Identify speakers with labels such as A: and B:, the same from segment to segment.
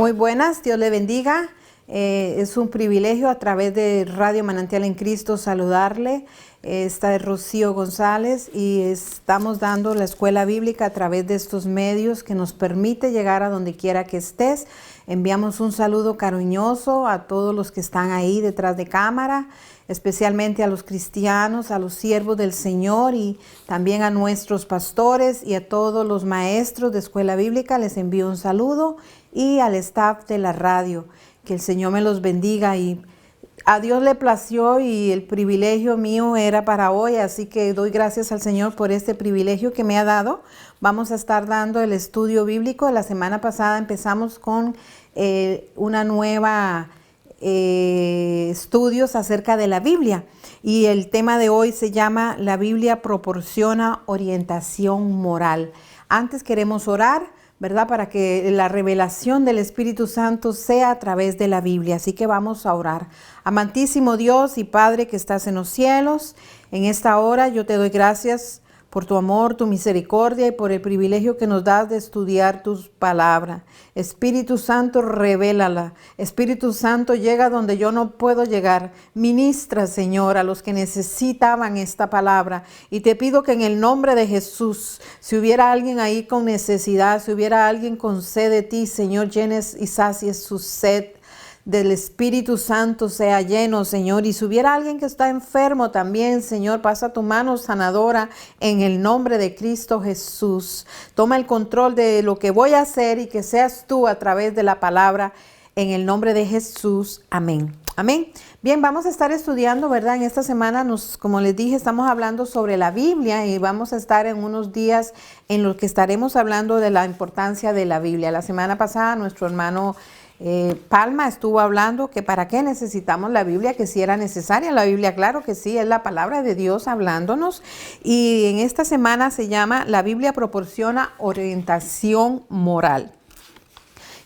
A: Muy buenas, Dios le bendiga. Es un privilegio a través de Radio Manantial en Cristo saludarle. Esta es Rocío González y estamos dando la escuela bíblica a través de estos medios que nos permite llegar a donde quiera que estés. Enviamos un saludo cariñoso a todos los que están ahí detrás de cámara, especialmente a los cristianos, a los siervos del Señor y también a nuestros pastores y a todos los maestros de escuela bíblica. Les envío un saludo y al staff de la radio. Que el Señor me los bendiga y a Dios le plació y el privilegio mío era para hoy, así que doy gracias al Señor por este privilegio que me ha dado. Vamos a estar dando el estudio bíblico. La semana pasada empezamos con una nueva estudios acerca de la Biblia y el tema de hoy se llama La Biblia proporciona orientación moral. Antes queremos orar, ¿verdad? Para que la revelación del Espíritu Santo sea a través de la Biblia. Así que vamos a orar. Amantísimo Dios y Padre que estás en los cielos, en esta hora yo te doy gracias por tu amor, tu misericordia y por el privilegio que nos das de estudiar tus palabras. Espíritu Santo, revélala. Espíritu Santo, llega donde yo no puedo llegar. Ministra, Señor, a los que necesitaban esta palabra. Y te pido que en el nombre de Jesús, si hubiera alguien ahí con necesidad, si hubiera alguien con sed de ti, Señor, llenes y sacies su sed del Espíritu Santo sea lleno, Señor. Y si hubiera alguien que está enfermo también, Señor, pasa tu mano sanadora en el nombre de Cristo Jesús. Toma el control de lo que voy a hacer y que seas tú a través de la palabra en el nombre de Jesús. Amén. Amén. Bien, vamos a estar estudiando, ¿verdad? En esta semana, como les dije, estamos hablando sobre la Biblia y vamos a estar en unos días en los que estaremos hablando de la importancia de la Biblia. La semana pasada, nuestro hermano Palma estuvo hablando que para qué necesitamos la Biblia, que si era necesaria la Biblia. Claro que sí, es la palabra de Dios hablándonos. Y en esta semana se llama La Biblia proporciona orientación moral.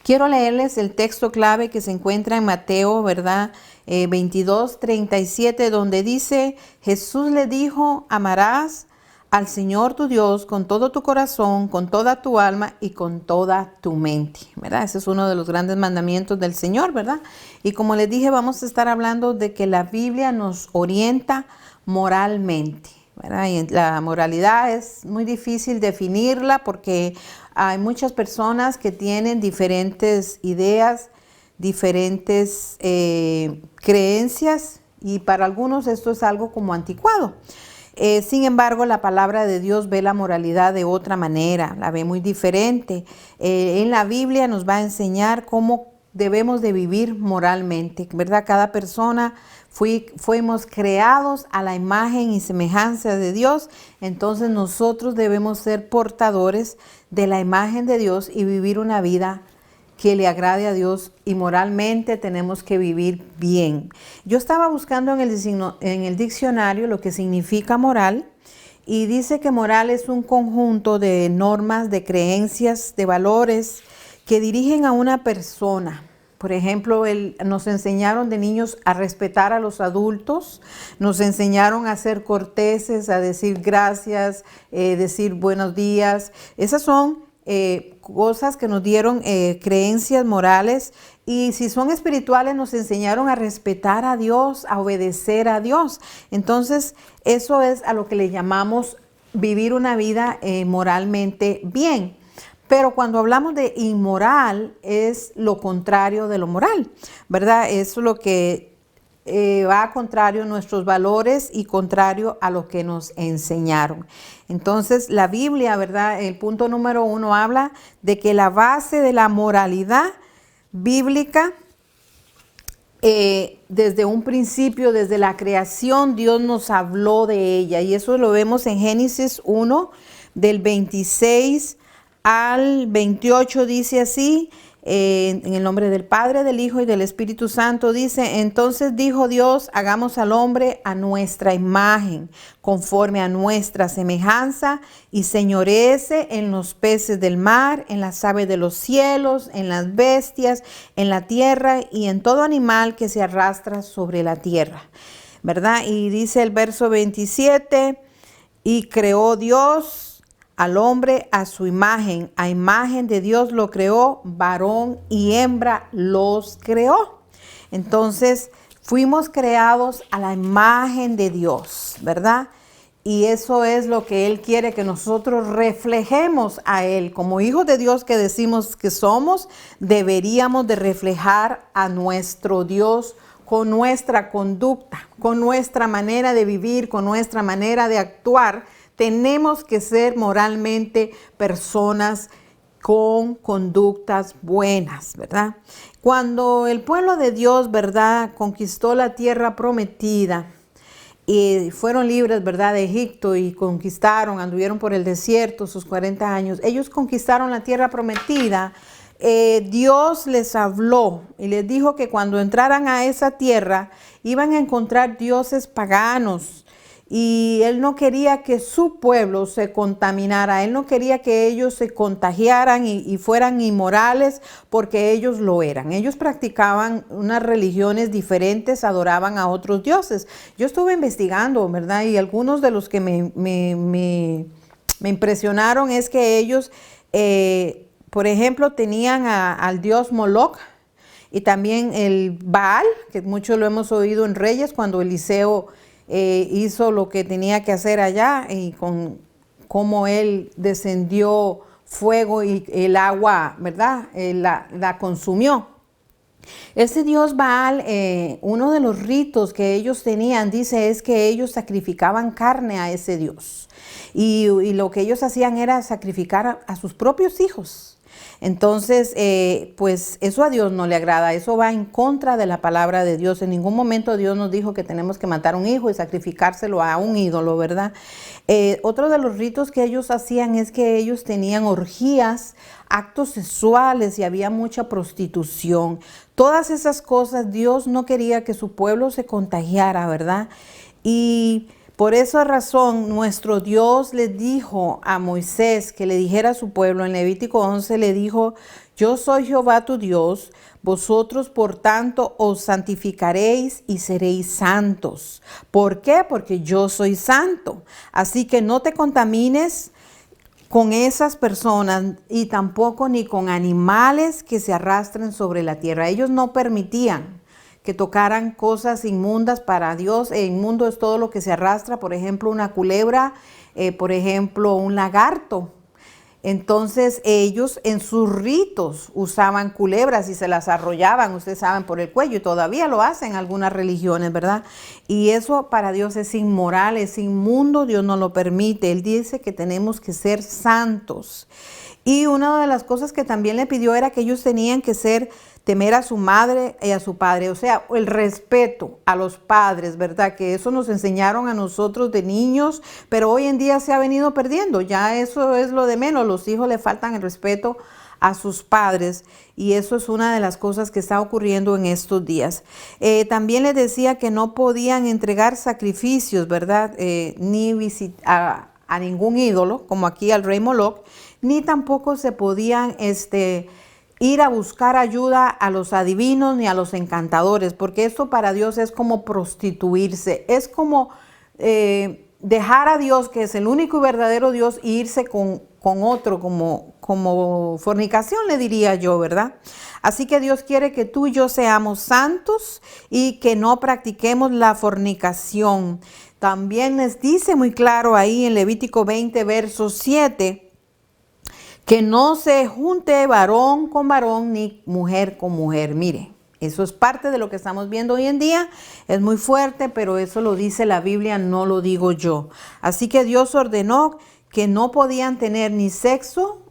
A: Quiero leerles el texto clave que se encuentra en Mateo, ¿verdad? 22:37, donde dice: Jesús le dijo, amarás al Señor tu Dios con todo tu corazón, con toda tu alma y con toda tu mente, ¿verdad? Ese es uno de los grandes mandamientos del Señor, ¿verdad? Y como les dije, vamos a estar hablando de que la Biblia nos orienta moralmente, ¿verdad? Y la moralidad es muy difícil definirla porque hay muchas personas que tienen diferentes ideas, diferentes creencias y para algunos esto es algo como anticuado. Sin embargo, la palabra de Dios ve la moralidad de otra manera, la ve muy diferente. En la Biblia nos va a enseñar cómo debemos de vivir moralmente, ¿verdad? Cada persona fuimos creados a la imagen y semejanza de Dios, entonces nosotros debemos ser portadores de la imagen de Dios y vivir una vida que le agrade a Dios y moralmente tenemos que vivir bien. Yo estaba buscando en el diccionario lo que significa moral y dice que moral es un conjunto de normas, de creencias, de valores que dirigen a una persona. Por ejemplo, nos enseñaron de niños a respetar a los adultos, nos enseñaron a ser corteses, a decir gracias, decir buenos días. Esas son cosas que nos dieron creencias morales y si son espirituales nos enseñaron a respetar a Dios, a obedecer a Dios. Entonces eso es a lo que le llamamos vivir una vida moralmente bien. Pero cuando hablamos de inmoral es lo contrario de lo moral, ¿verdad? Es lo que va contrario a nuestros valores y contrario a lo que nos enseñaron. Entonces la Biblia, ¿verdad? El punto número 1 habla de que la base de la moralidad bíblica, desde un principio, desde la creación, Dios nos habló de ella y eso lo vemos en Génesis 1 del 26 al 28, dice así. En el nombre del Padre, del Hijo y del Espíritu Santo, dice: entonces dijo Dios, hagamos al hombre a nuestra imagen, conforme a nuestra semejanza, y señoreece en los peces del mar, en las aves de los cielos, en las bestias, en la tierra y en todo animal que se arrastra sobre la tierra, ¿verdad? Y dice el verso 27, y creó Dios al hombre a su imagen. A imagen de Dios lo creó, varón y hembra los creó. Entonces, fuimos creados a la imagen de Dios, ¿verdad? Y eso es lo que Él quiere que nosotros reflejemos a Él. Como hijos de Dios que decimos que somos, deberíamos de reflejar a nuestro Dios con nuestra conducta, con nuestra manera de vivir, con nuestra manera de actuar. Tenemos que ser moralmente personas con conductas buenas, ¿verdad? Cuando el pueblo de Dios, ¿verdad?, conquistó la tierra prometida y fueron libres, ¿verdad?, de Egipto y conquistaron, anduvieron por el desierto sus 40 años. Ellos conquistaron la tierra prometida. Dios les habló y les dijo que cuando entraran a esa tierra iban a encontrar dioses paganos. Y Él no quería que su pueblo se contaminara, Él no quería que ellos se contagiaran y fueran inmorales porque ellos lo eran. Ellos practicaban unas religiones diferentes, adoraban a otros dioses. Yo estuve investigando, ¿verdad? Y algunos de los que me impresionaron es que ellos, por ejemplo, tenían al dios Moloch y también el Baal, que mucho lo hemos oído en Reyes cuando Eliseo hizo lo que tenía que hacer allá y con cómo él descendió fuego y el agua, ¿verdad? La consumió. Ese dios Baal, uno de los ritos que ellos tenían, dice, es que ellos sacrificaban carne a ese dios. Y lo que ellos hacían era sacrificar a sus propios hijos. Entonces, pues eso a Dios no le agrada, eso va en contra de la palabra de Dios. En ningún momento Dios nos dijo que tenemos que matar un hijo y sacrificárselo a un ídolo, ¿verdad? Otro de los ritos que ellos hacían es que ellos tenían orgías, actos sexuales y había mucha prostitución. Todas esas cosas Dios no quería que su pueblo se contagiara, ¿verdad? Y por esa razón, nuestro Dios le dijo a Moisés que le dijera a su pueblo, en Levítico 11 le dijo, yo soy Jehová tu Dios, vosotros por tanto os santificaréis y seréis santos. ¿Por qué? Porque yo soy santo. Así que no te contamines con esas personas y tampoco ni con animales que se arrastren sobre la tierra. Ellos no permitían que tocaran cosas inmundas para Dios. Inmundo es todo lo que se arrastra, por ejemplo, una culebra, por ejemplo, un lagarto. Entonces ellos en sus ritos usaban culebras y se las arrollaban, ustedes saben, por el cuello, y todavía lo hacen algunas religiones, ¿verdad? Y eso para Dios es inmoral, es inmundo, Dios no lo permite. Él dice que tenemos que ser santos. Y una de las cosas que también le pidió era que ellos tenían que temer a su madre y a su padre, o sea, el respeto a los padres, ¿verdad? Que eso nos enseñaron a nosotros de niños, pero hoy en día se ha venido perdiendo, ya eso es lo de menos, los hijos le faltan el respeto a sus padres y eso es una de las cosas que está ocurriendo en estos días. También les decía que no podían entregar sacrificios, ¿verdad? Ni visitar a ningún ídolo, como aquí al rey Moloch, ni tampoco se podían ir a buscar ayuda a los adivinos ni a los encantadores, porque esto para Dios es como prostituirse, es como dejar a Dios, que es el único y verdadero Dios, e irse con otro, como fornicación, le diría yo, ¿verdad? Así que Dios quiere que tú y yo seamos santos y que no practiquemos la fornicación. También les dice muy claro ahí en Levítico 20, verso 7, que no se junte varón con varón ni mujer con mujer. Mire, eso es parte de lo que estamos viendo hoy en día. Es muy fuerte, pero eso lo dice la Biblia, no lo digo yo. Así que Dios ordenó que no podían tener ni sexo,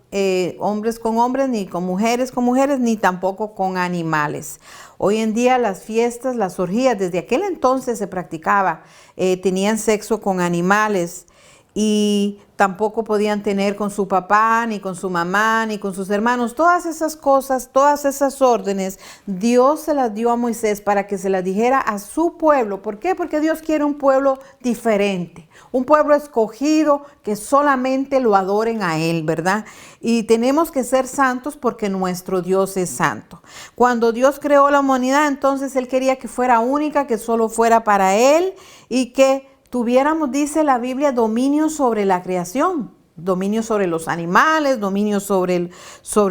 A: hombres con hombres, ni con mujeres, ni tampoco con animales. Hoy en día las fiestas, las orgías, desde aquel entonces se practicaba, tenían sexo con animales. Y tampoco podían tener con su papá, ni con su mamá, ni con sus hermanos. Todas esas cosas, todas esas órdenes, Dios se las dio a Moisés para que se las dijera a su pueblo. ¿Por qué? Porque Dios quiere un pueblo diferente, un pueblo escogido que solamente lo adoren a Él, ¿verdad? Y tenemos que ser santos porque nuestro Dios es santo. Cuando Dios creó la humanidad, entonces Él quería que fuera única, que solo fuera para Él y que tuviéramos, dice la Biblia, dominio sobre la creación. dominio sobre los animales, dominio sobre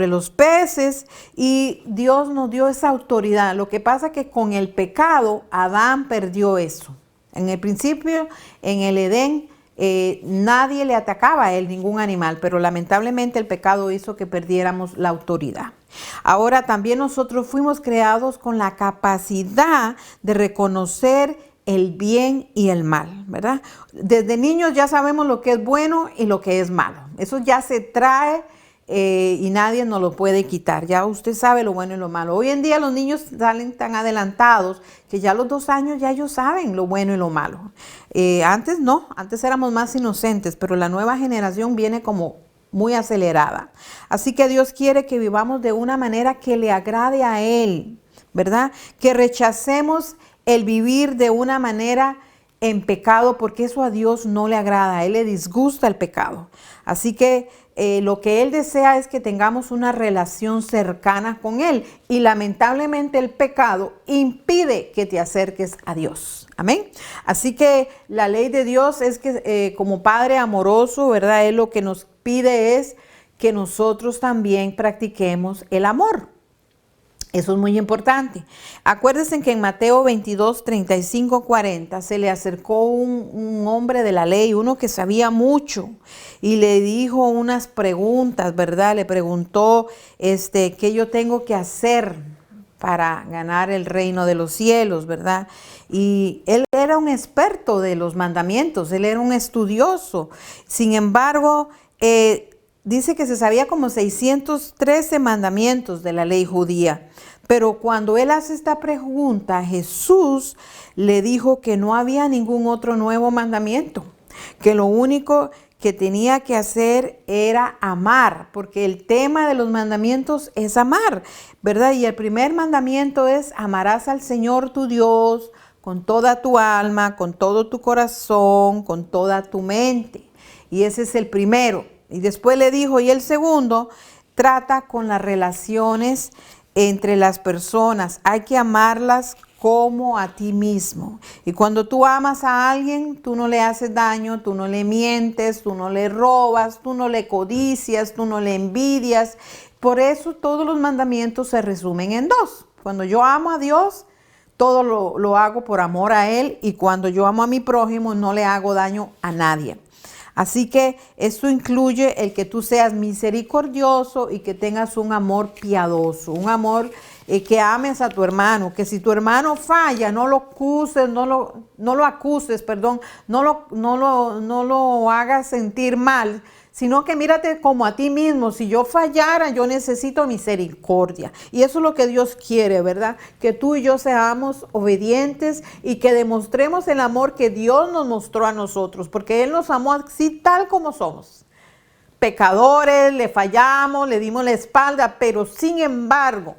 A: los peces, y Dios nos dio esa autoridad. Lo que pasa es que con el pecado Adán perdió eso. En el principio, en el Edén, nadie le atacaba a él, ningún animal, pero lamentablemente el pecado hizo que perdiéramos la autoridad. Ahora también nosotros fuimos creados con la capacidad de reconocer el bien y el mal, ¿verdad? Desde niños ya sabemos lo que es bueno y lo que es malo. Eso ya se trae y nadie nos lo puede quitar. Ya usted sabe lo bueno y lo malo. Hoy en día los niños salen tan adelantados que ya a los 2 años ya ellos saben lo bueno y lo malo. Antes no, antes éramos más inocentes, pero la nueva generación viene como muy acelerada. Así que Dios quiere que vivamos de una manera que le agrade a Él, ¿verdad? Que rechacemos el vivir de una manera en pecado, porque eso a Dios no le agrada, a Él le disgusta el pecado. Así que lo que Él desea es que tengamos una relación cercana con Él, y lamentablemente el pecado impide que te acerques a Dios. Amén. Así que la ley de Dios es que como Padre amoroso, ¿verdad? Él lo que nos pide es que nosotros también practiquemos el amor. Eso es muy importante. Acuérdense que en Mateo 22, 35, 40 se le acercó un hombre de la ley, uno que sabía mucho, y le dijo unas preguntas, ¿verdad? Le preguntó, ¿qué yo tengo que hacer para ganar el reino de los cielos, ¿verdad? Y él era un experto de los mandamientos, él era un estudioso. Sin embargo, dice que se sabía como 613 mandamientos de la ley judía. Pero cuando él hace esta pregunta, Jesús le dijo que no había ningún otro nuevo mandamiento, que lo único que tenía que hacer era amar, porque el tema de los mandamientos es amar, ¿verdad? Y el primer mandamiento es: amarás al Señor tu Dios con toda tu alma, con todo tu corazón, con toda tu mente. Y ese es el primero. Y después le dijo, y el segundo, trata con las relaciones entre las personas. Hay que amarlas como a ti mismo. Y cuando tú amas a alguien, tú no le haces daño, tú no le mientes, tú no le robas, tú no le codicias, tú no le envidias. Por eso todos los mandamientos se resumen en 2. Cuando yo amo a Dios, todo lo hago por amor a Él, y cuando yo amo a mi prójimo, no le hago daño a nadie. Así que esto incluye el que tú seas misericordioso y que tengas un amor piadoso, un amor que ames a tu hermano, que si tu hermano falla, no lo acuses, no lo hagas sentir mal, sino que mírate como a ti mismo. Si yo fallara, yo necesito misericordia. Y eso es lo que Dios quiere, ¿verdad? Que tú y yo seamos obedientes y que demostremos el amor que Dios nos mostró a nosotros, porque Él nos amó así tal como somos. Pecadores, le fallamos, le dimos la espalda, pero sin embargo,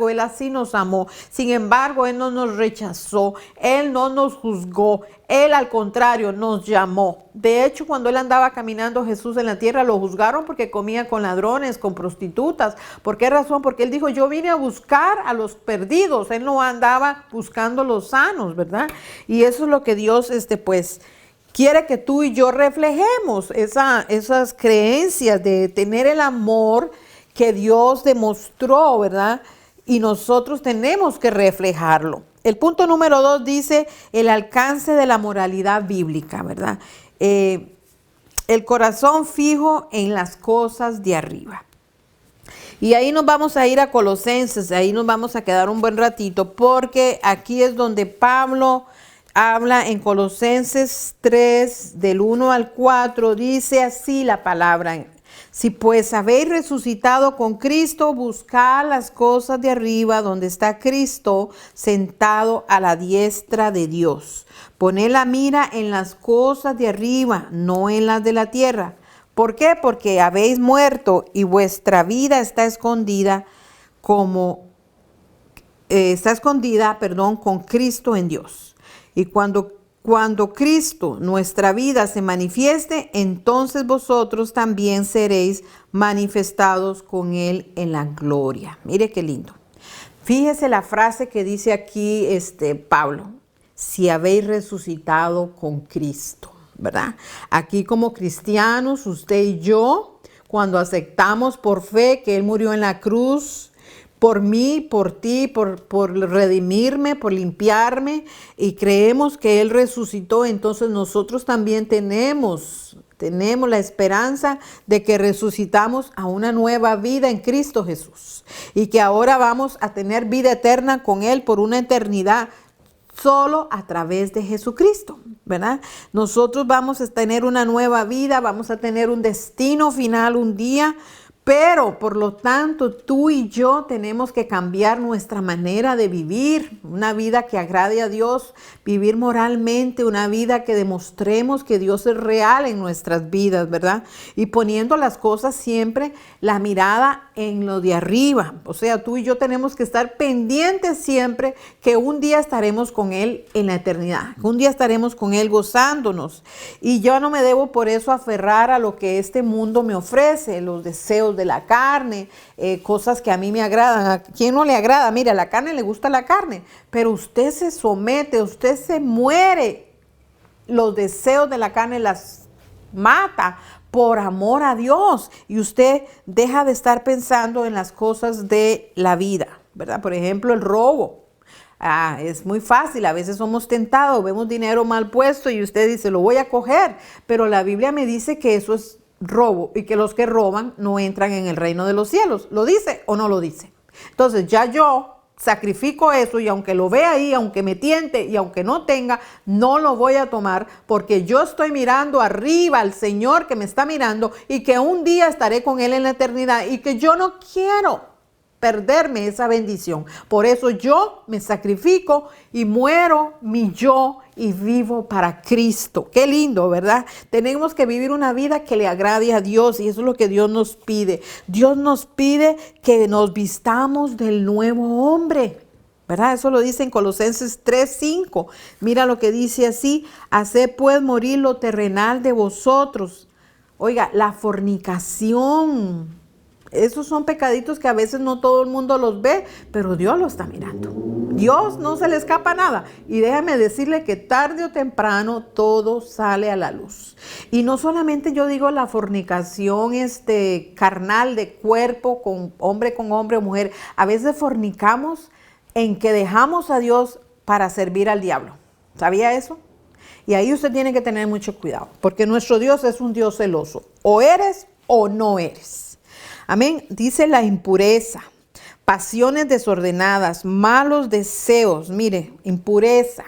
A: Él así nos amó. Sin embargo, Él no nos rechazó. Él no nos juzgó. Él, al contrario, nos llamó. De hecho, cuando Él andaba caminando Jesús en la tierra, lo juzgaron porque comía con ladrones, con prostitutas. ¿Por qué razón? Porque Él dijo, yo vine a buscar a los perdidos. Él no andaba buscando los sanos, ¿verdad? Y eso es lo que Dios, quiere que tú y yo reflejemos esas creencias de tener el amor que Dios demostró, ¿verdad? Y nosotros tenemos que reflejarlo. El punto número 2 dice el alcance de la moralidad bíblica, ¿verdad? El corazón fijo en las cosas de arriba. Y ahí nos vamos a ir a Colosenses, ahí nos vamos a quedar un buen ratito, porque aquí es donde Pablo habla en Colosenses 3, del 1 al 4, dice así la palabra: si pues habéis resucitado con Cristo, buscad las cosas de arriba, donde está Cristo sentado a la diestra de Dios. Poned la mira en las cosas de arriba, no en las de la tierra. ¿Por qué? Porque habéis muerto y vuestra vida está escondida con Cristo en Dios. Y cuando Cristo, nuestra vida, se manifieste, entonces vosotros también seréis manifestados con Él en la gloria. Mire qué lindo. Fíjese la frase que dice aquí Pablo: si habéis resucitado con Cristo, ¿verdad? Aquí como cristianos, usted y yo, cuando aceptamos por fe que Él murió en la cruz, por mí, por ti, por redimirme, por limpiarme, y creemos que Él resucitó, entonces nosotros también tenemos la esperanza de que resucitamos a una nueva vida en Cristo Jesús y que ahora vamos a tener vida eterna con Él por una eternidad solo a través de Jesucristo, ¿verdad? Nosotros vamos a tener una nueva vida, vamos a tener un destino final un día. Pero, por lo tanto, tú y yo tenemos que cambiar nuestra manera de vivir, una vida que agrade a Dios, vivir moralmente, una vida que demostremos que Dios es real en nuestras vidas, ¿verdad? Y poniendo las cosas siempre, la mirada en lo de arriba. O sea, tú y yo tenemos que estar pendientes siempre que un día estaremos con Él en la eternidad, que un día estaremos con Él gozándonos. Y yo no me debo por eso aferrar a lo que este mundo me ofrece, los deseos de la carne, cosas que a mí me agradan. ¿A quién no le agrada? Mira, a la carne le gusta la carne, pero usted se somete, usted se muere. Los deseos de la carne las mata por amor a Dios y usted deja de estar pensando en las cosas de la vida, ¿verdad? Por ejemplo, el robo. Es muy fácil, a veces somos tentados, vemos dinero mal puesto y usted dice, lo voy a coger, pero la Biblia me dice que eso es robo y que los que roban no entran en el reino de los cielos. ¿Lo dice o no lo dice? Entonces ya yo sacrifico eso y aunque lo vea ahí, aunque me tiente y aunque no tenga, no lo voy a tomar porque yo estoy mirando arriba al Señor que me está mirando y que un día estaré con Él en la eternidad y que yo no quiero perderme esa bendición. Por eso yo me sacrifico y muero mi yo y vivo para Cristo. Qué lindo, ¿verdad? Tenemos que vivir una vida que le agrade a Dios y eso es lo que Dios nos pide. Dios nos pide que nos vistamos del nuevo hombre, ¿verdad? Eso lo dice en Colosenses 3:5. Mira lo que dice así: haced pues morir lo terrenal de vosotros. Oiga, la fornicación. Esos son pecaditos que a veces no todo el mundo los ve, pero Dios lo está mirando. Dios no se le escapa nada. Y déjame decirle que tarde o temprano todo sale a la luz. Y no solamente yo digo la fornicación carnal de cuerpo con hombre o mujer. A veces fornicamos en que dejamos a Dios para servir al diablo. ¿Sabía eso? Y ahí usted tiene que tener mucho cuidado, porque nuestro Dios es un Dios celoso. O eres o no eres. Amén. Dice la impureza, pasiones desordenadas, malos deseos. Mire, impureza.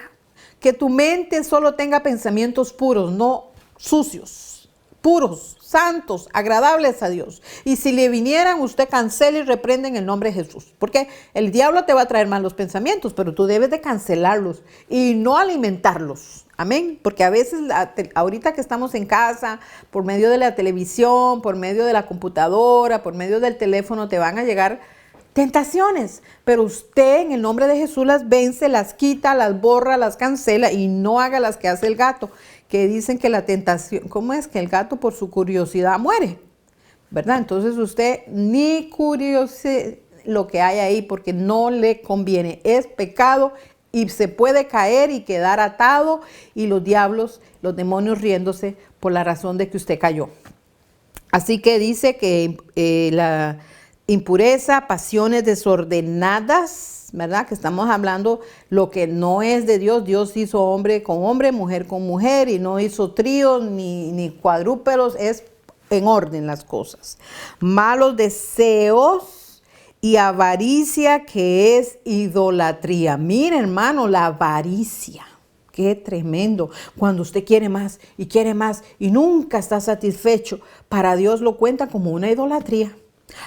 A: Que tu mente solo tenga pensamientos puros, no sucios, puros, santos, agradables a Dios. Y si le vinieran, usted cancela y reprende en el nombre de Jesús. Porque el diablo te va a traer malos pensamientos, pero tú debes de cancelarlos y no alimentarlos. Amén, porque a veces ahorita que estamos en casa, por medio de la televisión, por medio de la computadora, por medio del teléfono, te van a llegar tentaciones, pero usted en el nombre de Jesús las vence, las quita, las borra, las cancela y no haga las que hace el gato, que dicen que la tentación, ¿cómo es? Que el gato por su curiosidad muere, ¿verdad? Entonces usted ni curiose lo que hay ahí porque no le conviene, es pecado. Y se puede caer y quedar atado y los diablos, los demonios riéndose por la razón de que usted cayó. Así que dice que la impureza, pasiones desordenadas, ¿verdad? Que estamos hablando lo que no es de Dios. Dios hizo hombre con hombre, mujer con mujer y no hizo tríos ni cuadrúpedos. Es en orden las cosas. Malos deseos. Y avaricia, que es idolatría. Mire, hermano, la avaricia. Qué tremendo. Cuando usted quiere más y nunca está satisfecho, para Dios lo cuenta como una idolatría.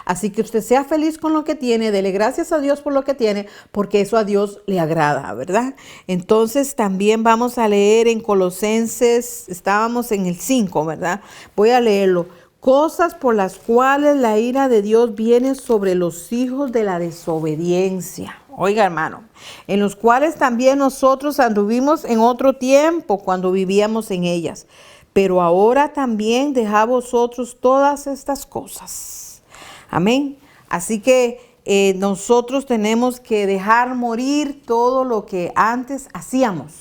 A: Así que usted sea feliz con lo que tiene, dele gracias a Dios por lo que tiene, porque eso a Dios le agrada, ¿verdad? Entonces también vamos a leer en Colosenses, estábamos en el 5, ¿verdad? Voy a leerlo. Cosas por las cuales la ira de Dios viene sobre los hijos de la desobediencia. Oiga, hermano, en los cuales también nosotros anduvimos en otro tiempo cuando vivíamos en ellas. Pero ahora también dejad vosotros todas estas cosas. Amén. Así que nosotros tenemos que dejar morir todo lo que antes hacíamos.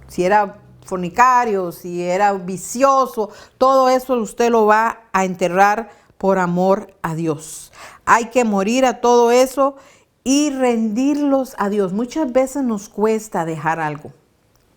A: Si era fornicario, si era vicioso, todo eso usted lo va a enterrar por amor a Dios. Hay que morir a todo eso y rendirlos a Dios. Muchas veces nos cuesta dejar algo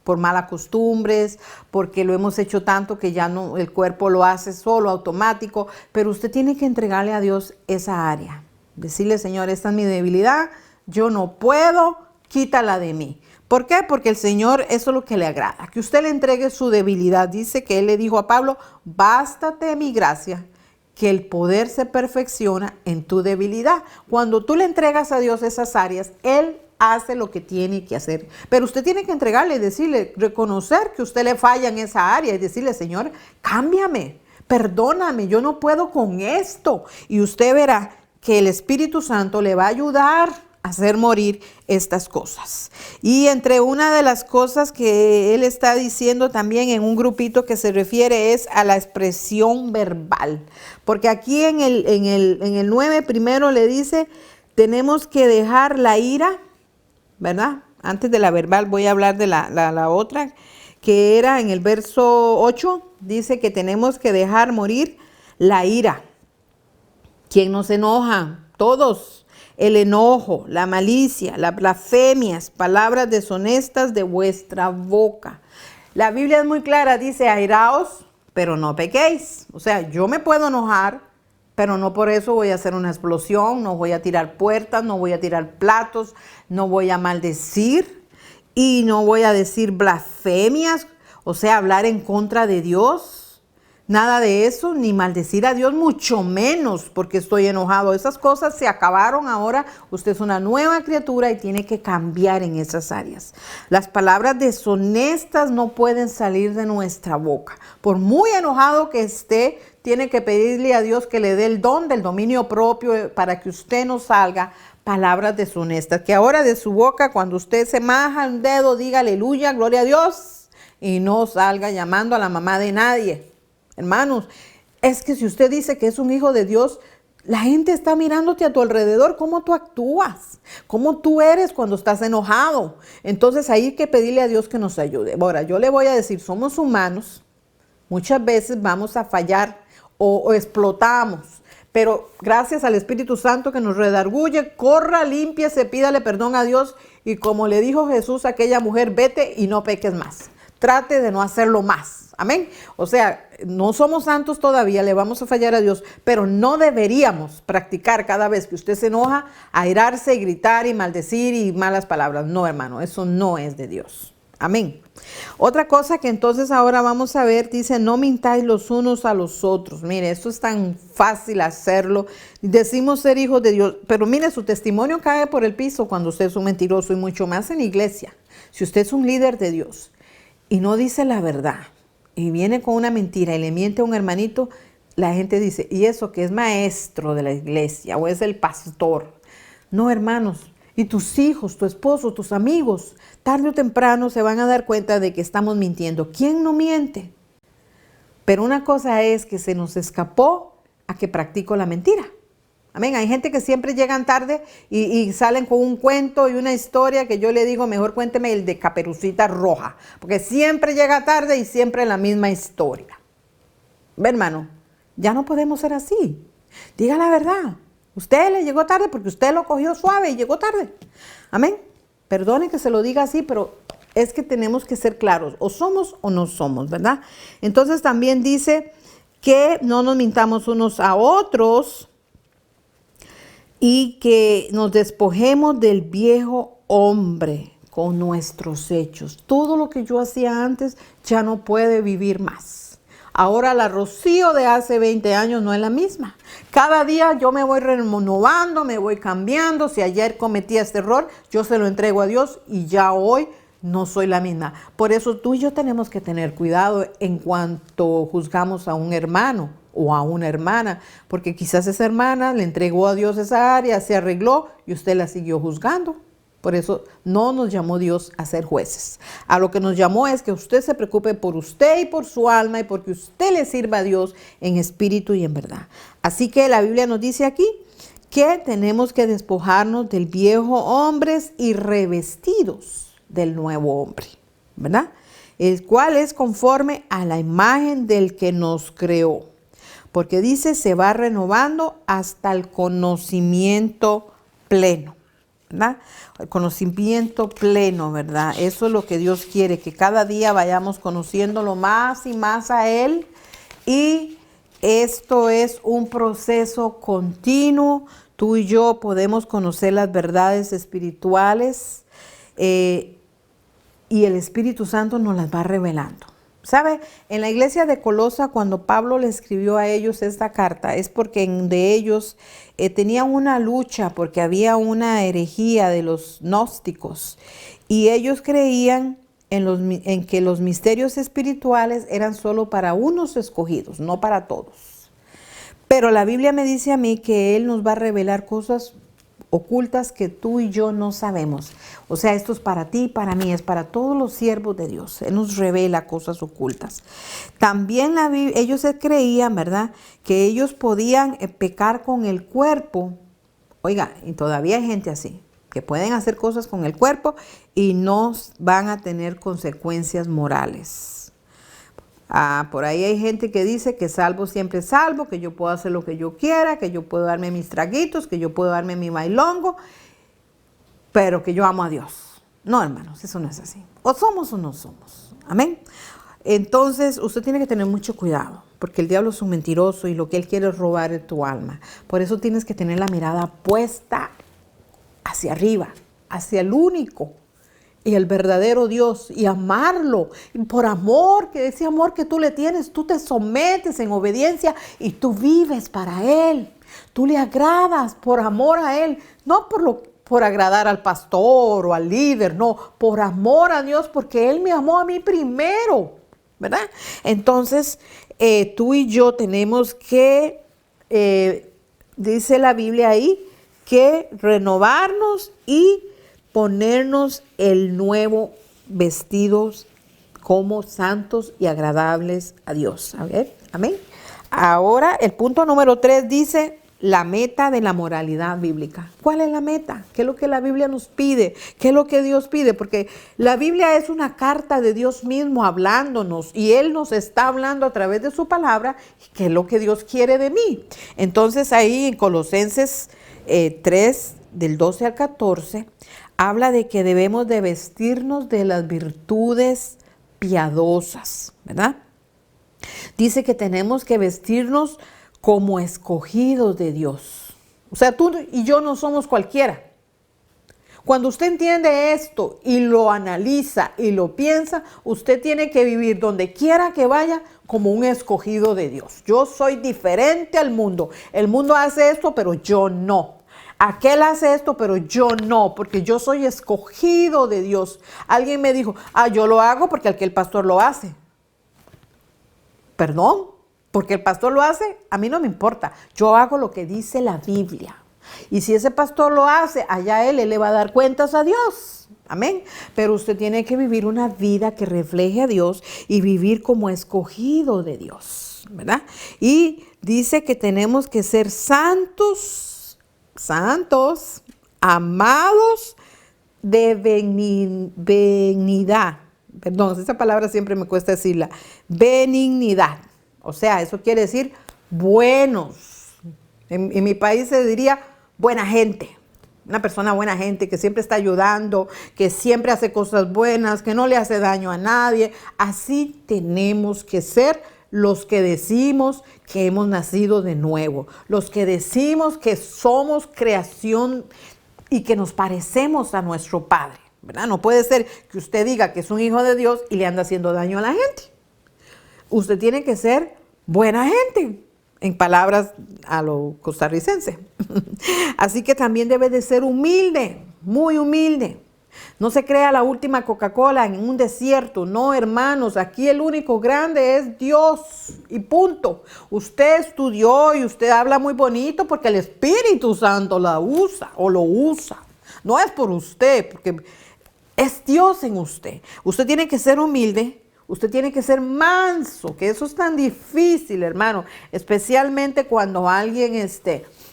A: por malas costumbres, porque lo hemos hecho tanto que ya no, el cuerpo lo hace solo, automático, pero usted tiene que entregarle a Dios esa área. Decirle, Señor, esta es mi debilidad, yo no puedo, quítala de mí. ¿Por qué? Porque el Señor, eso es lo que le agrada, que usted le entregue su debilidad. Dice que Él le dijo a Pablo, bástate mi gracia, que el poder se perfecciona en tu debilidad. Cuando tú le entregas a Dios esas áreas, Él hace lo que tiene que hacer. Pero usted tiene que entregarle, decirle, reconocer que usted le falla en esa área y decirle, Señor, cámbiame, perdóname, yo no puedo con esto. Y usted verá que el Espíritu Santo le va a ayudar hacer morir estas cosas. Y entre una de las cosas que él está diciendo también en un grupito que se refiere es a la expresión verbal. Porque aquí en el 9 primero le dice, tenemos que dejar la ira, ¿verdad? Antes de la verbal voy a hablar de la otra, que era en el verso 8, dice que tenemos que dejar morir la ira. ¿Quién nos enoja? Todos. El enojo, la malicia, las blasfemias, palabras deshonestas de vuestra boca. La Biblia es muy clara, dice, airaos, pero no pequéis. O sea, yo me puedo enojar, pero no por eso voy a hacer una explosión, no voy a tirar puertas, no voy a tirar platos, no voy a maldecir y no voy a decir blasfemias, o sea, hablar en contra de Dios. Nada de eso, ni maldecir a Dios, mucho menos porque estoy enojado. Esas cosas se acabaron ahora. Usted es una nueva criatura y tiene que cambiar en esas áreas. Las palabras deshonestas no pueden salir de nuestra boca. Por muy enojado que esté, tiene que pedirle a Dios que le dé el don del dominio propio para que usted no salga palabras deshonestas. Que ahora de su boca, cuando usted se maja el dedo, diga aleluya, gloria a Dios, y no salga llamando a la mamá de nadie. Hermanos, es que si usted dice que es un hijo de Dios, la gente está mirándote a tu alrededor, cómo tú actúas, cómo tú eres cuando estás enojado. Entonces ahí hay que pedirle a Dios que nos ayude. Ahora, yo le voy a decir, somos humanos, muchas veces vamos a fallar o explotamos, pero gracias al Espíritu Santo que nos redarguye, corra, límpiese, pídale perdón a Dios y como le dijo Jesús a aquella mujer, vete y no peques más. Trate de no hacerlo más. Amén. O sea, no somos santos todavía, le vamos a fallar a Dios, pero no deberíamos practicar cada vez que usted se enoja, airarse, gritar y maldecir y malas palabras. No, hermano, eso no es de Dios. Amén. Otra cosa que entonces ahora vamos a ver, dice, no mintáis los unos a los otros. Mire, esto es tan fácil hacerlo. Decimos ser hijos de Dios, pero mire, su testimonio cae por el piso cuando usted es un mentiroso y mucho más en la iglesia. Si usted es un líder de Dios y no dice la verdad, y viene con una mentira y le miente a un hermanito, la gente dice, ¿y eso que es maestro de la iglesia o es el pastor? No, hermanos, y tus hijos, tu esposo, tus amigos, tarde o temprano se van a dar cuenta de que estamos mintiendo. ¿Quién no miente? Pero una cosa es que se nos escapó a que practico la mentira. Amén. Hay gente que siempre llegan tarde y salen con un cuento y una historia que yo le digo, mejor cuénteme el de Caperucita Roja, porque siempre llega tarde y siempre la misma historia. Ve, hermano, ya no podemos ser así. Diga la verdad. Usted le llegó tarde porque usted lo cogió suave y llegó tarde. Amén. Perdone que se lo diga así, pero es que tenemos que ser claros. O somos o no somos, ¿verdad? Entonces también dice que no nos mintamos unos a otros, y que nos despojemos del viejo hombre con nuestros hechos. Todo lo que yo hacía antes ya no puede vivir más. Ahora la Rocío de hace 20 años no es la misma. Cada día yo me voy renovando, me voy cambiando. Si ayer cometí este error, yo se lo entrego a Dios y ya hoy no soy la misma. Por eso tú y yo tenemos que tener cuidado en cuanto juzgamos a un hermano o a una hermana, porque quizás esa hermana le entregó a Dios esa área, se arregló y usted la siguió juzgando. Por eso no nos llamó Dios a ser jueces. A lo que nos llamó es que usted se preocupe por usted y por su alma y porque usted le sirva a Dios en espíritu y en verdad. Así que la Biblia nos dice aquí que tenemos que despojarnos del viejo hombre y revestidos del nuevo hombre, ¿verdad? el cual es conforme a la imagen del que nos creó. Porque dice, se va renovando hasta el conocimiento pleno, ¿verdad? El conocimiento pleno, ¿verdad? Eso es lo que Dios quiere, que cada día vayamos conociéndolo más y más a Él. Y esto es un proceso continuo. Tú y yo podemos conocer las verdades espirituales y el Espíritu Santo nos las va revelando. ¿Sabe? En la iglesia de Colosa, cuando Pablo le escribió a ellos esta carta, es porque de ellos tenían una lucha, porque había una herejía de los gnósticos y ellos creían en que los misterios espirituales eran solo para unos escogidos, no para todos. Pero la Biblia me dice a mí que Él nos va a revelar cosas ocultas que tú y yo no sabemos. O sea, esto es para ti y para mí, es para todos los siervos de Dios. Él nos revela cosas ocultas. También ellos creían, ¿verdad?, que ellos podían pecar con el cuerpo. Oiga, y todavía hay gente así, que pueden hacer cosas con el cuerpo y no van a tener consecuencias morales. Por ahí hay gente que dice que salvo siempre salvo, que yo puedo hacer lo que yo quiera, que yo puedo darme mis traguitos, que yo puedo darme mi bailongo, pero que yo amo a Dios. No, hermanos, eso no es así. O somos o no somos. Amén. Entonces, usted tiene que tener mucho cuidado, porque el diablo es un mentiroso y lo que él quiere es robar de tu alma. Por eso tienes que tener la mirada puesta hacia arriba, hacia el único y el verdadero Dios, y amarlo. Y por amor, que ese amor que tú le tienes, tú te sometes en obediencia y tú vives para Él. Tú le agradas por amor a Él, no por agradar al pastor o al líder, no, por amor a Dios, porque Él me amó a mí primero, ¿verdad? Entonces, tú y yo tenemos que, dice la Biblia ahí, que renovarnos y ponernos el nuevo vestidos como santos y agradables a Dios. A ver, amén. Ahora el punto número 3 dice la meta de la moralidad bíblica. ¿Cuál es la meta? ¿Qué es lo que la Biblia nos pide? ¿Qué es lo que Dios pide? Porque la Biblia es una carta de Dios mismo hablándonos y Él nos está hablando a través de su palabra. ¿Qué es lo que Dios quiere de mí? Entonces ahí en Colosenses 3, del 12 al 14, habla de que debemos de vestirnos de las virtudes piadosas, ¿verdad? Dice que tenemos que vestirnos como escogidos de Dios. O sea, tú y yo no somos cualquiera. Cuando usted entiende esto y lo analiza y lo piensa, usted tiene que vivir donde quiera que vaya como un escogido de Dios. Yo soy diferente al mundo. El mundo hace esto, pero yo no. Aquel hace esto, pero yo no, porque yo soy escogido de Dios. Alguien me dijo, yo lo hago porque aquel pastor lo hace. Perdón, porque el pastor lo hace, a mí no me importa. Yo hago lo que dice la Biblia. Y si ese pastor lo hace, allá él le va a dar cuentas a Dios. Amén. Pero usted tiene que vivir una vida que refleje a Dios y vivir como escogido de Dios, ¿verdad? Y dice que tenemos que ser santos, amados de benignidad. Perdón, esa palabra siempre me cuesta decirla. Benignidad. O sea, eso quiere decir buenos. En mi país se diría buena gente. Una persona buena gente que siempre está ayudando, que siempre hace cosas buenas, que no le hace daño a nadie. Así tenemos que ser los que decimos que hemos nacido de nuevo. Los que decimos que somos creación y que nos parecemos a nuestro Padre, ¿verdad? No puede ser que usted diga que es un hijo de Dios y le anda haciendo daño a la gente. Usted tiene que ser buena gente, en palabras a lo costarricense. Así que también debe de ser humilde, muy humilde. No se crea la última Coca-Cola en un desierto. No, hermanos, aquí el único grande es Dios y punto. Usted estudió y usted habla muy bonito porque el Espíritu Santo la usa o lo usa. No es por usted, porque es Dios en usted. Usted tiene que ser humilde. Usted tiene que ser manso, que eso es tan difícil, hermano, especialmente cuando alguien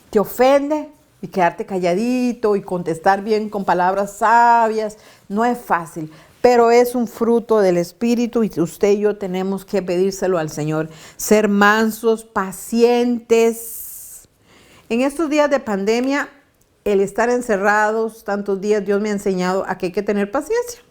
A: te ofende y quedarte calladito y contestar bien con palabras sabias. No es fácil, pero es un fruto del Espíritu y usted y yo tenemos que pedírselo al Señor. Ser mansos, pacientes. En estos días de pandemia, el estar encerrados tantos días, Dios me ha enseñado a que hay que tener paciencia.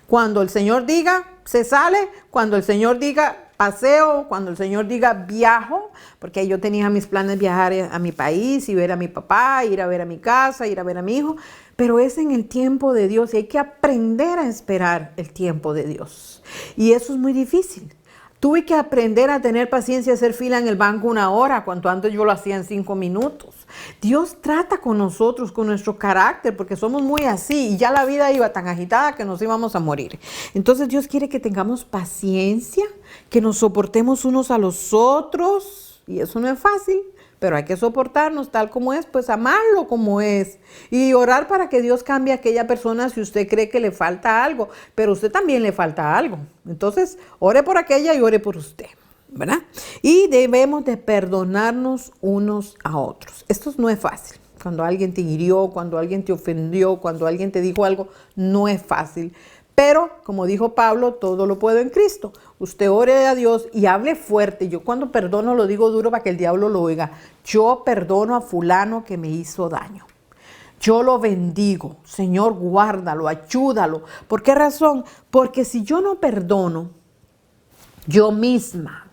A: Cuando el Señor diga, se sale. Cuando el Señor diga, paseo. Cuando el Señor diga, viajo. Porque yo tenía mis planes viajar a mi país y ver a mi papá, ir a ver a mi casa, ir a ver a mi hijo. Pero es en el tiempo de Dios y hay que aprender a esperar el tiempo de Dios. Y eso es muy difícil. Tuve que aprender a tener paciencia, a hacer fila en el banco 1 hora, cuando antes yo lo hacía en 5 minutos. Dios trata con nosotros, con nuestro carácter, porque somos muy así y ya la vida iba tan agitada que nos íbamos a morir. Entonces Dios quiere que tengamos paciencia, que nos soportemos unos a los otros, y eso no es fácil. Pero hay que soportarnos tal como es, pues amarlo como es. Y orar para que Dios cambie a aquella persona si usted cree que le falta algo. Pero a usted también le falta algo. Entonces, ore por aquella y ore por usted, ¿verdad? Y debemos de perdonarnos unos a otros. Esto no es fácil. Cuando alguien te hirió, cuando alguien te ofendió, cuando alguien te dijo algo, no es fácil. Pero, como dijo Pablo, todo lo puedo en Cristo. Usted ore a Dios y hable fuerte. Yo cuando perdono lo digo duro para que el diablo lo oiga. Yo perdono a fulano que me hizo daño. Yo lo bendigo. Señor, guárdalo, ayúdalo. ¿Por qué razón? Porque si yo no perdono, yo misma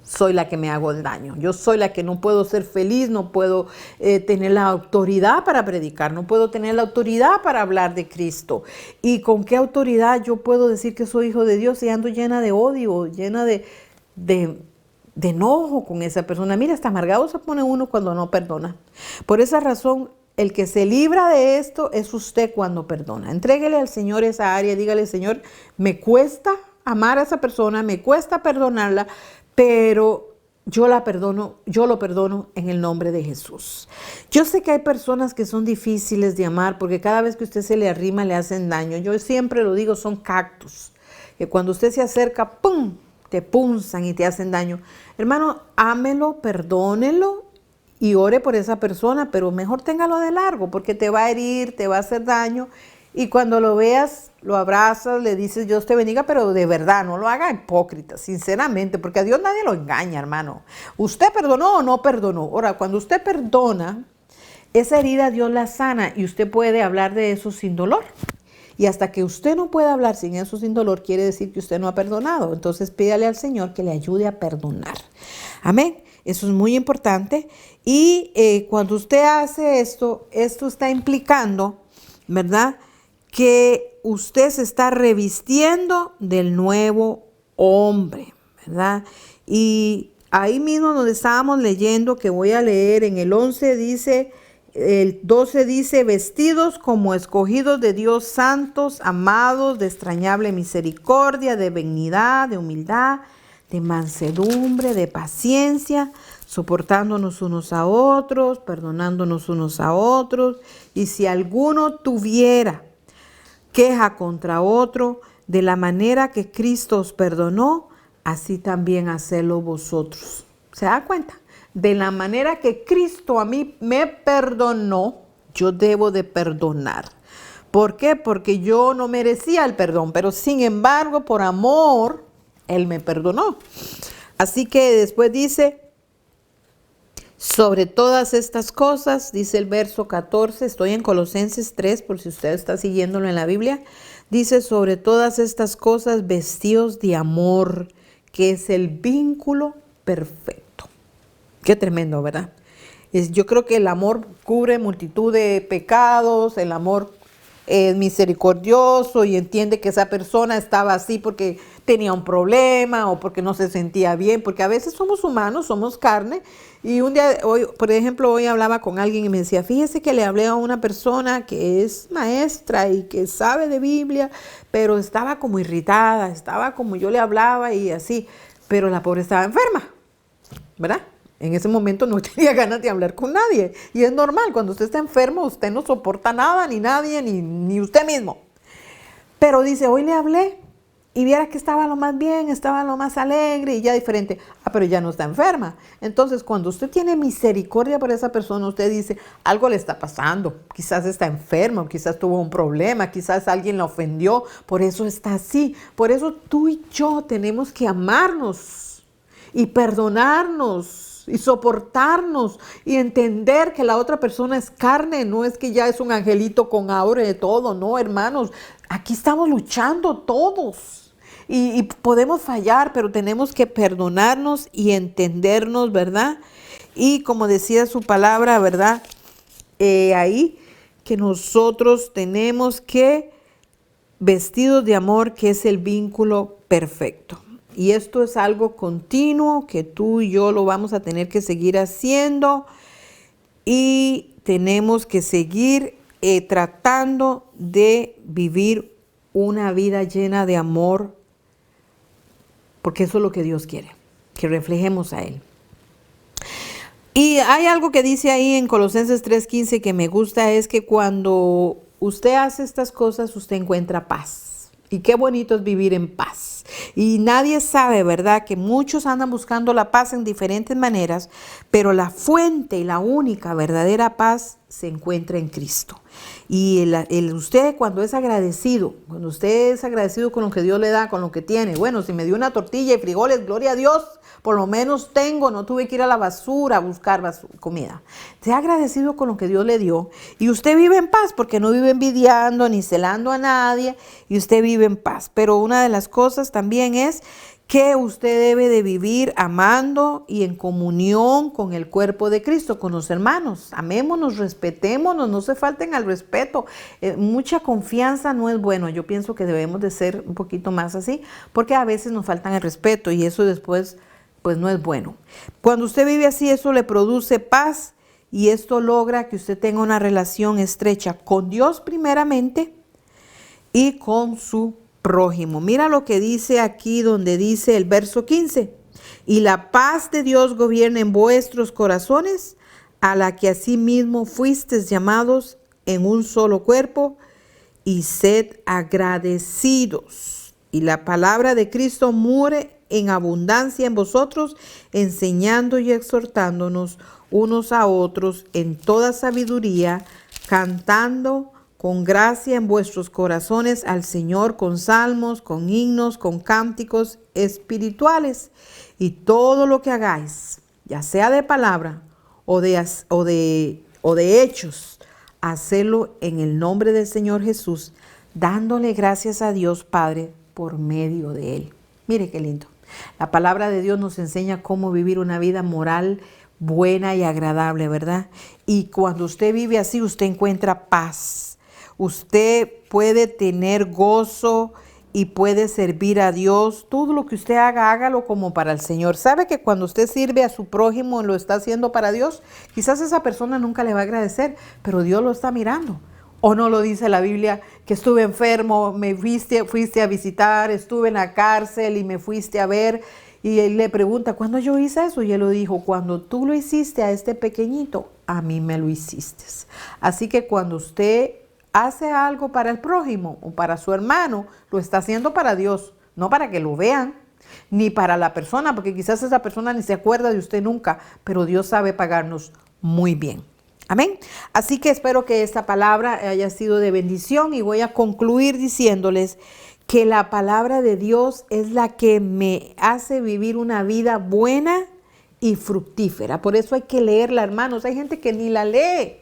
A: soy la que me hago el daño. Yo soy la que no puedo ser feliz, no puedo tener la autoridad para predicar, no puedo tener la autoridad para hablar de Cristo. ¿Y con qué autoridad yo puedo decir que soy hijo de Dios si ando llena de odio, llena de enojo con esa persona? Mira, hasta amargado se pone uno cuando no perdona. Por esa razón, el que se libra de esto es usted cuando perdona. Entréguele al Señor esa área, dígale, Señor, me cuesta amar a esa persona, me cuesta perdonarla, pero yo lo perdono en el nombre de Jesús. Yo sé que hay personas que son difíciles de amar porque cada vez que usted se le arrima le hacen daño. Yo siempre lo digo, son cactus, que cuando usted se acerca, ¡pum!, te punzan y te hacen daño. Hermano, ámelo, perdónelo y ore por esa persona, pero mejor téngalo de largo porque te va a herir, te va a hacer daño. Y cuando lo veas, lo abrazas, le dices, Dios te bendiga, pero de verdad, no lo haga hipócrita, sinceramente, porque a Dios nadie lo engaña, hermano. ¿Usted perdonó o no perdonó? Ahora, cuando usted perdona, esa herida Dios la sana y usted puede hablar de eso sin dolor. Y hasta que usted no pueda hablar sin eso sin dolor, quiere decir que usted no ha perdonado. Entonces pídale al Señor que le ayude a perdonar. Amén. Eso es muy importante. Y cuando usted hace esto está implicando, ¿verdad?, que usted se está revistiendo del nuevo hombre, ¿verdad? Y ahí mismo donde estábamos leyendo, que voy a leer en el 11 dice, el 12 dice, vestidos como escogidos de Dios, santos, amados, de extrañable misericordia, de benignidad, de humildad, de mansedumbre, de paciencia, soportándonos unos a otros, perdonándonos unos a otros. Y si alguno tuviera queja contra otro, de la manera que Cristo os perdonó, así también hacedlo vosotros. ¿Se da cuenta? De la manera que Cristo a mí me perdonó, yo debo de perdonar. ¿Por qué? Porque yo no merecía el perdón, pero sin embargo, por amor, Él me perdonó. Así que después dice, sobre todas estas cosas, dice el verso 14, estoy en Colosenses 3, por si usted está siguiéndolo en la Biblia, dice, sobre todas estas cosas, vestidos de amor, que es el vínculo perfecto. Qué tremendo, ¿verdad? Yo creo que el amor cubre multitud de pecados, el amor es misericordioso y entiende que esa persona estaba así porque tenía un problema o porque no se sentía bien, porque a veces somos humanos, somos carne. Y un día, por ejemplo, hoy hablaba con alguien y me decía, fíjese que le hablé a una persona que es maestra y que sabe de Biblia, pero estaba como irritada, estaba como yo le hablaba y así, pero la pobre estaba enferma, ¿verdad? En ese momento no tenía ganas de hablar con nadie. Y es normal, cuando usted está enfermo, usted no soporta nada, ni nadie, ni usted mismo. Pero dice, hoy le hablé y viera que estaba lo más bien, estaba lo más alegre y ya diferente. Pero ya no está enferma. Entonces, cuando usted tiene misericordia por esa persona, usted dice, algo le está pasando. Quizás está enfermo, quizás tuvo un problema, quizás alguien la ofendió. Por eso está así. Por eso tú y yo tenemos que amarnos y perdonarnos y soportarnos y entender que la otra persona es carne, no es que ya es un angelito con aura de todo, no, hermanos. Aquí estamos luchando todos. Y podemos fallar, pero tenemos que perdonarnos y entendernos, ¿verdad? Y como decía su palabra, ¿verdad? Ahí que nosotros tenemos que vestidos de amor, que es el vínculo perfecto. Y esto es algo continuo que tú y yo lo vamos a tener que seguir haciendo y tenemos que seguir tratando de vivir una vida llena de amor, porque eso es lo que Dios quiere, que reflejemos a Él. Y hay algo que dice ahí en Colosenses 3:15 que me gusta, es que cuando usted hace estas cosas, usted encuentra paz. Y qué bonito es vivir en paz. Y nadie sabe, ¿verdad?, que muchos andan buscando la paz en diferentes maneras, pero la fuente y la única verdadera paz se encuentra en Cristo. Y usted cuando es agradecido, cuando usted es agradecido con lo que Dios le da, con lo que tiene, bueno, si me dio una tortilla y frijoles, gloria a Dios, por lo menos tengo, no tuve que ir a la basura a buscar comida. Sea agradecido con lo que Dios le dio y usted vive en paz, porque no vive envidiando ni celando a nadie, y usted vive en paz. Pero una de las cosas también es que usted debe de vivir amando y en comunión con el cuerpo de Cristo, con los hermanos. Amémonos, respetémonos, no se falten al respeto. Mucha confianza no es bueno. Yo pienso que debemos de ser un poquito más así, porque a veces nos faltan el respeto y eso después pues no es bueno. Cuando usted vive así, eso le produce paz y esto logra que usted tenga una relación estrecha con Dios primeramente y con su prójimo. Mira lo que dice aquí, donde dice el verso 15. Y la paz de Dios gobierna en vuestros corazones, a la que asimismo fuisteis llamados en un solo cuerpo, y sed agradecidos. Y la palabra de Cristo more en abundancia en vosotros, enseñando y exhortándonos unos a otros en toda sabiduría, cantando con gracia en vuestros corazones al Señor con salmos, con himnos, con cánticos espirituales. Y todo lo que hagáis, ya sea de palabra o de hechos, hacedlo en el nombre del Señor Jesús, dándole gracias a Dios Padre por medio de Él. Mire qué lindo. La palabra de Dios nos enseña cómo vivir una vida moral, buena y agradable, ¿verdad? Y cuando usted vive así, usted encuentra paz. Usted puede tener gozo y puede servir a Dios. Todo lo que usted haga, hágalo como para el Señor. ¿Sabe que cuando usted sirve a su prójimo, lo está haciendo para Dios? Quizás esa persona nunca le va a agradecer, pero Dios lo está mirando. ¿O no lo dice la Biblia que estuve enfermo, me fuiste a visitar, estuve en la cárcel y me fuiste a ver? Y él le pregunta, ¿cuándo yo hice eso? Y él lo dijo, cuando tú lo hiciste a este pequeñito, a mí me lo hiciste. Así que cuando usted hace algo para el prójimo o para su hermano, lo está haciendo para Dios, no para que lo vean, ni para la persona, porque quizás esa persona ni se acuerda de usted nunca, pero Dios sabe pagarnos muy bien. Amén. Así que espero que esta palabra haya sido de bendición y voy a concluir diciéndoles que la palabra de Dios es la que me hace vivir una vida buena y fructífera. Por eso hay que leerla, hermanos. Hay gente que ni la lee.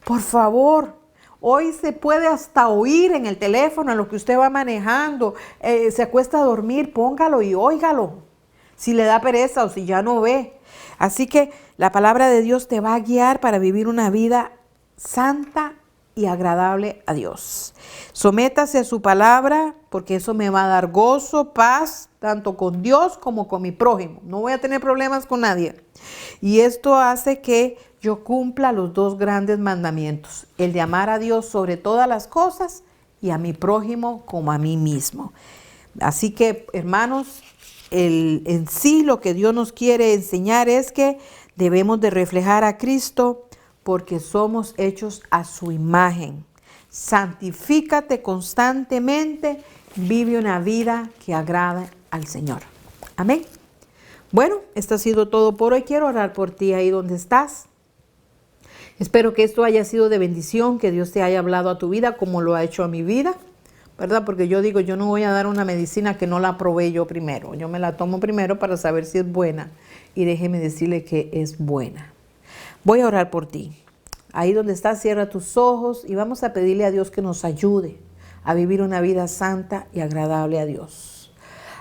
A: Por favor, hoy se puede hasta oír en el teléfono, en lo que usted va manejando. Se acuesta a dormir, póngalo y óigalo. Si le da pereza o si ya no ve. Así que la palabra de Dios te va a guiar para vivir una vida santa y agradable a Dios. Sométase a su palabra, porque eso me va a dar gozo, paz, tanto con Dios como con mi prójimo. No voy a tener problemas con nadie. Y esto hace que yo cumpla los dos grandes mandamientos, el de amar a Dios sobre todas las cosas y a mi prójimo como a mí mismo. Así que, hermanos, en sí lo que Dios nos quiere enseñar es que debemos de reflejar a Cristo porque somos hechos a su imagen. Santifícate constantemente vive una vida que agrada al Señor. Amén. Bueno, esto ha sido todo por hoy. Quiero orar por ti ahí donde estás. Espero que esto haya sido de bendición, que Dios te haya hablado a tu vida como lo ha hecho a mi vida, ¿verdad? Porque yo digo, yo no voy a dar una medicina que no la probé yo primero. Yo me la tomo primero para saber si es buena. Y déjeme decirle que es buena. Voy a orar por ti. Ahí donde estás, cierra tus ojos y vamos a pedirle a Dios que nos ayude a vivir una vida santa y agradable a Dios.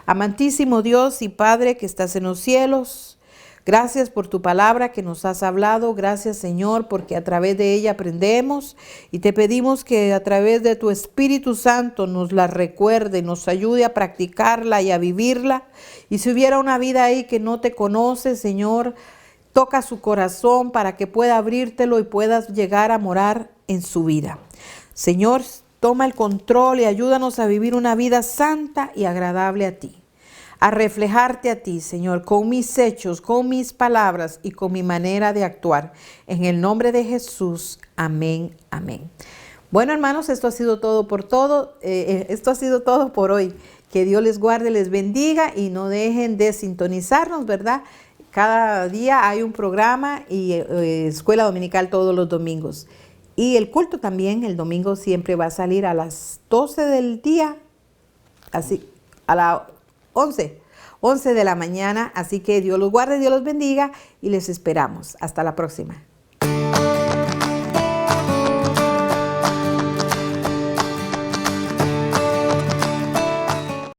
A: Amantísimo Dios y Padre que estás en los cielos, gracias por tu palabra que nos has hablado. Gracias, Señor, porque a través de ella aprendemos y te pedimos que a través de tu Espíritu Santo nos la recuerde, nos ayude a practicarla y a vivirla. Y si hubiera una vida ahí que no te conoce, Señor, toca su corazón para que pueda abrírtelo y puedas llegar a morar en su vida. Señor, toma el control y ayúdanos a vivir una vida santa y agradable a ti. A reflejarte a ti, Señor, con mis hechos, con mis palabras y con mi manera de actuar. En el nombre de Jesús, amén, amén. Bueno, hermanos, esto ha sido todo esto ha sido todo por hoy. Que Dios les guarde, les bendiga y no dejen de sintonizarnos, ¿verdad? Cada día hay un programa y escuela dominical todos los domingos. Y el culto también, el domingo siempre va a salir a las 12 del día, así, a las 11 de la mañana. Así que Dios los guarde, Dios los bendiga y les esperamos. Hasta la próxima.